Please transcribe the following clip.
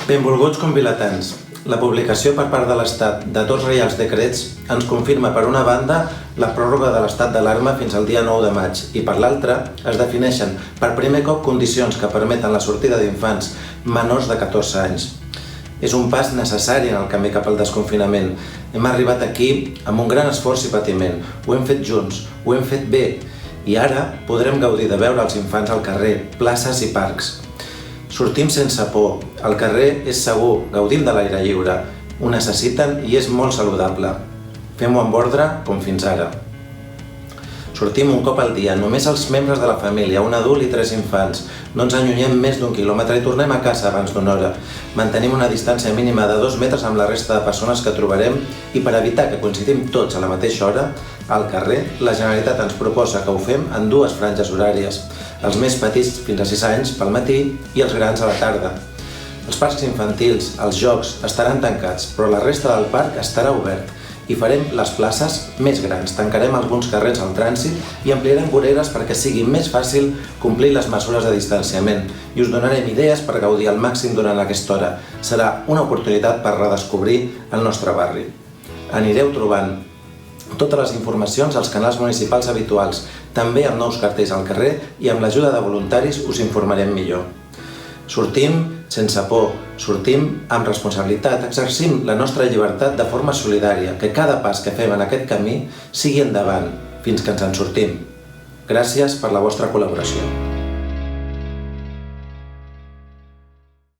Benvolguts convilatans, la publicació per part de l'Estat de dos reials decrets ens confirma per una banda la pròrroga de l'estat d'alarma fins al dia 9 de maig i per l'altra es defineixen per primer cop condicions que permeten la sortida d'infants menors de 14 anys. És un pas necessari en el camí cap al desconfinament. Hem arribat aquí amb un gran esforç i patiment. Ho hem fet junts, ho hem fet bé i ara podrem gaudir de veure els infants al carrer, places i parcs. Sortim sense por, el carrer és segur, gaudim de l'aire lliure, ho necessiten i és molt saludable. Fem-ho amb ordre com fins ara. Sortim un cop al dia, només els membres de la família, un adult i 3 infants. No ens allunyem més d'1 quilòmetre i tornem a casa abans d'una hora. Mantenim una distància mínima de 2 metres amb la resta de persones que trobarem i per evitar que coincidim tots a la mateixa hora, al carrer, la Generalitat ens proposa que ho fem en 2 franges horàries. Els més petits fins a 6 anys pel matí i els grans a la tarda. Els parcs infantils, els jocs, estaran tancats, però la resta del parc estarà obert i farem les places més grans. Tancarem alguns carrers al trànsit i ampliarem voreres perquè sigui més fàcil complir les mesures de distanciament i us donarem idees per gaudir al màxim durant aquesta hora. Serà una oportunitat per redescobrir el nostre barri. Anireu trobant totes les informacions als canals municipals habituals, també amb nous cartells al carrer i amb l'ajuda de voluntaris us informarem millor. Sortim sense por, sortim amb responsabilitat, exercim la nostra llibertat de forma solidària, que cada pas que fem en aquest camí sigui endavant, fins que ens en sortim. Gràcies per la vostra col·laboració.